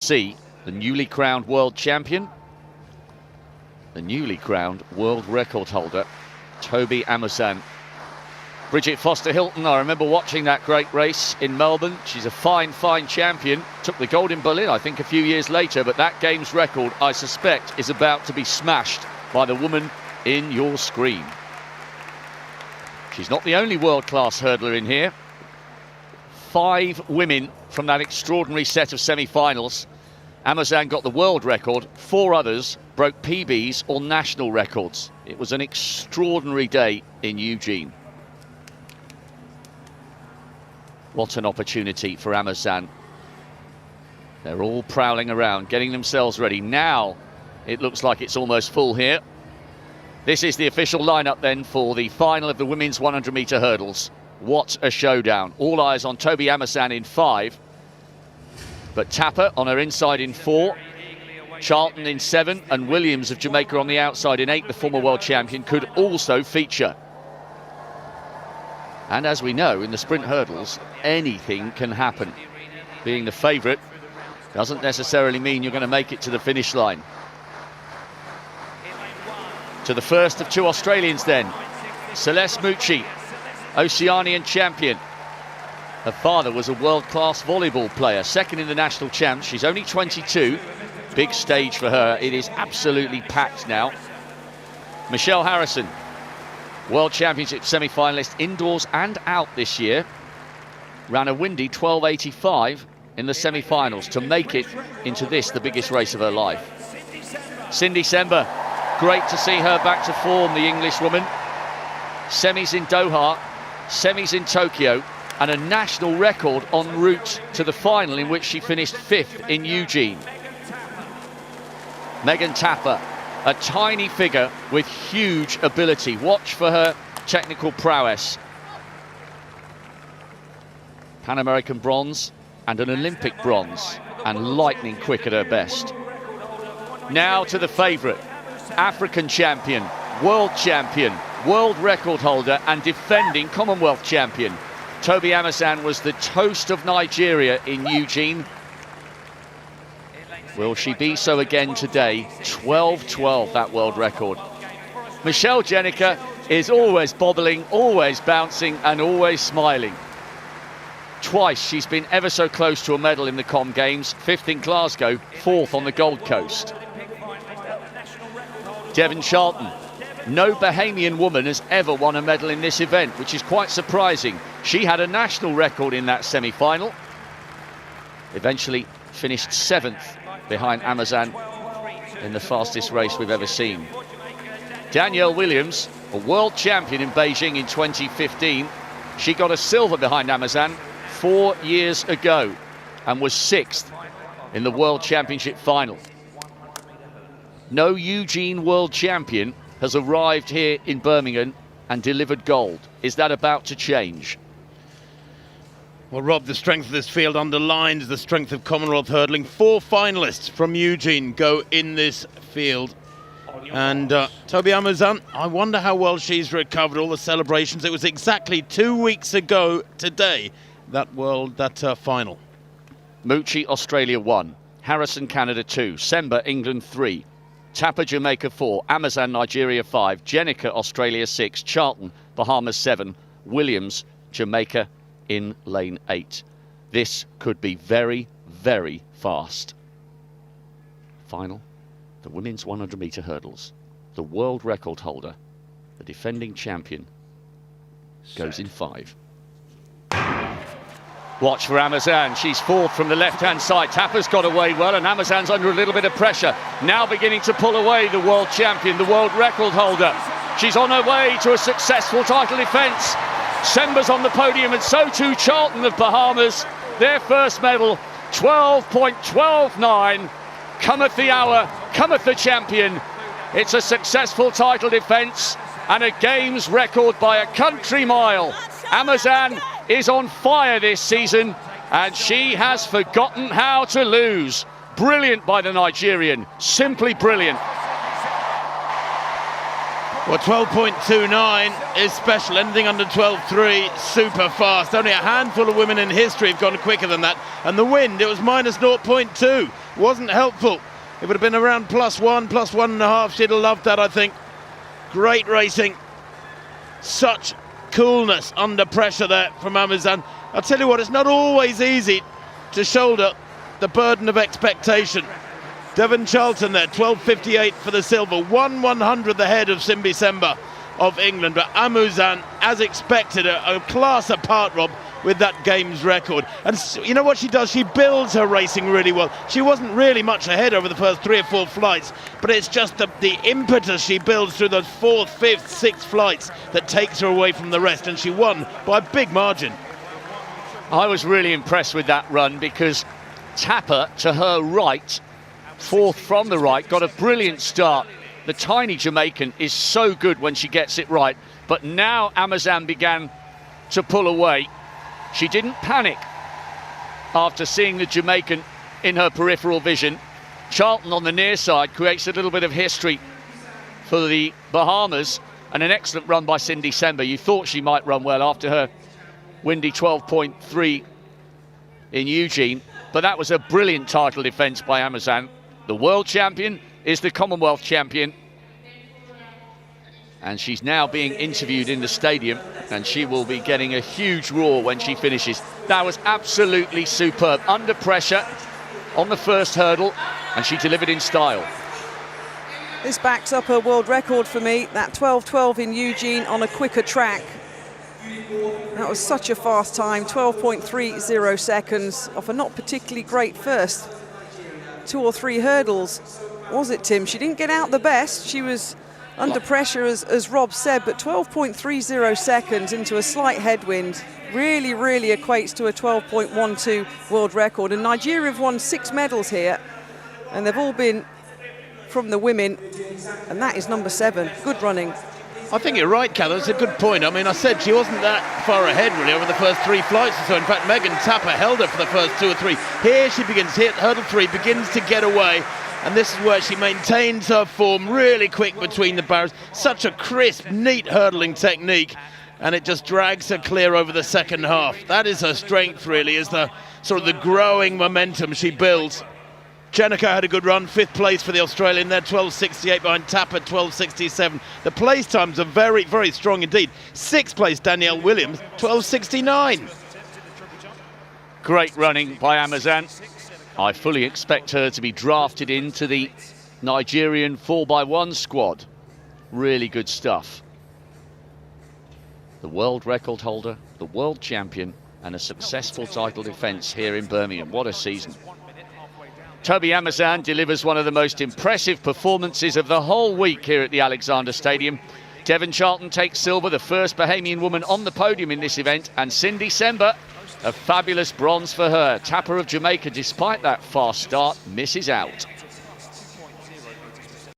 See the newly crowned world champion, the newly crowned world record holder, Tobi Amusan. Bridget Foster-Hilton, I remember watching that great race in Melbourne. She's a fine, fine champion. Took the gold in Berlin, I think, a few years later, but that game's record, I suspect, is about to be smashed by the woman in your screen. She's not the only world-class hurdler in here. 5 women from that extraordinary set of semi-finals. Amusan got the world record. 4 others broke PBs or national records. It was an extraordinary day in Eugene. What an opportunity for Amusan. They're all prowling around, getting themselves ready. Now it looks like it's almost full here. This is the official lineup then for the final of the women's 100-meter hurdles. What a showdown. All eyes on Tobi Amusan in 5. But Tapper on her inside in 4. Charlton in 7. And Williams of Jamaica on the outside in 8, the former world champion, could also feature. And as we know, in the sprint hurdles, anything can happen. Being the favourite doesn't necessarily mean you're going to make it to the finish line. To the first of 2 Australians then. Celeste Mucci, Oceanian champion. Her father was a world-class volleyball player, second in the national champs. She's only 22. Big stage for her. It is absolutely packed now. Michelle Harrison, World Championship semi-finalist indoors and out this year. Ran a windy 12.85 in the semi-finals to make it into this, the biggest race of her life. Cindy Sember, great to see her back to form, the Englishwoman. Semis in Doha, semis in Tokyo, and a national record en route to the final, in which she finished 5th in Eugene. Megan Tapper, a tiny figure with huge ability. Watch for her technical prowess. Pan American bronze and an Olympic bronze, and lightning quick at her best. Now to the favourite, African champion, world record holder and defending Commonwealth champion. Tobi Amusan was the toast of Nigeria in Eugene. Will she be so again today? 12.12, that world record. Michelle Jenniker is always bobbling, always bouncing and always smiling. Twice she's been ever so close to a medal in the Com Games. 5th in Glasgow, 4th on the Gold Coast. Devon Charlton. No Bahamian woman has ever won a medal in this event, which is quite surprising. She had a national record in that semi-final. Eventually finished 7th behind Amusan in the fastest race we've ever seen. Danielle Williams, a world champion in Beijing in 2015. She got a silver behind Amusan 4 years ago and was 6th in the World Championship final. No Eugene world champion has arrived here in Birmingham and delivered gold. Is that about to change? Well, Rob, the strength of this field underlines the strength of Commonwealth hurdling. 4 finalists from Eugene go in this field. And Tobi Amusan, I wonder how well she's recovered, all the celebrations. It was exactly 2 weeks ago today, that final. Mucci, Australia 1. Harrison, Canada 2. Sember, England 3. Tapper, Jamaica 4. Amusan, Nigeria 5. Jenniker, Australia 6. Charlton, Bahamas 7. Williams, Jamaica in lane 8. This could be very, very fast. Final, the women's 100-meter hurdles. The world record holder, the defending champion, goes in 5. Watch for Amusan. She's 4th from the left-hand side. Tapper's got away well, and Amusan's under a little bit of pressure. Now beginning to pull away the world champion, the world record holder. She's on her way to a successful title defence. Sember's on the podium, and so too Charlton of Bahamas. Their first medal, 12.129. Cometh the hour, cometh the champion. It's a successful title defence and a games record by a country mile. Amusan is on fire this season, and she has forgotten how to lose. Brilliant by the Nigerian, simply brilliant. Well, 12.29 is special. Anything under 12.3, super fast. Only a handful of women in history have gone quicker than that. And the wind, it was minus 0.2. Wasn't helpful. It would have been around +1, +1.5. She'd have loved that, I think. Great racing. Such coolness under pressure there from Amusan. I'll tell you what, it's not always easy to shoulder the burden of expectation. Devon Charlton there, 12.58 for the silver, 1/100th ahead of Simbi Semba of England. But Amusan, as expected, a class apart, Rob, with that games record. And you know what she does? She builds her racing really well. She wasn't really much ahead over the first 3 or 4 flights, but it's just the impetus she builds through those 4th, 5th, 6th flights that takes her away from the rest, and she won by a big margin. I was really impressed with that run because Tapper, to her right, 4th from the right, got a brilliant start. The tiny Jamaican is so good when she gets it right, but now Amusan began to pull away. She didn't panic after seeing the Jamaican in her peripheral vision. Charlton on the near side creates a little bit of history for the Bahamas, and an excellent run by Cindy Semba. You thought she might run well after her windy 12.3 in Eugene, but that was a brilliant title defence by Amusan. The world champion is the Commonwealth champion, and she's now being interviewed in the stadium, and she will be getting a huge roar when she finishes. That was absolutely superb, under pressure on the first hurdle, and she delivered in style. This backs up her world record for me, that 12.12 in Eugene on a quicker track. That was such a fast time, 12.30 seconds off a not particularly great first 2 or 3 hurdles, was it, Tim? She didn't get out the best. She was under pressure, as Rob said, but 12.30 seconds into a slight headwind really equates to a 12.12 world record. And Nigeria have won 6 medals here, and they've all been from the women, and that is number 7. Good running. I think you're right, Cal. That's a good point. I mean, I said she wasn't that far ahead, really, over the first 3 flights or so. In fact, Megan Tapper held her for the first 2 or 3. Here she begins, hit hurdle 3, begins to get away. And this is where she maintains her form, really quick between the barriers. Such a crisp, neat hurdling technique. And it just drags her clear over the second half. That is her strength, really, is the sort of the growing momentum she builds. Jenica had a good run, 5th place for the Australian there, 12.68 behind Tapper, 12.67. The place times are very strong indeed. 6th place, Danielle Williams, 12.69. Great running by Amusan. I fully expect her to be drafted into the Nigerian 4x1 squad. Really good stuff. The world record holder, the world champion, and a successful title defence here in Birmingham. What a season. Tobi Amusan delivers one of the most impressive performances of the whole week here at the Alexander Stadium. Devon Charlton takes silver, the first Bahamian woman on the podium in this event, and Cindy Semba, a fabulous bronze for her. Tapper of Jamaica, despite that fast start, misses out.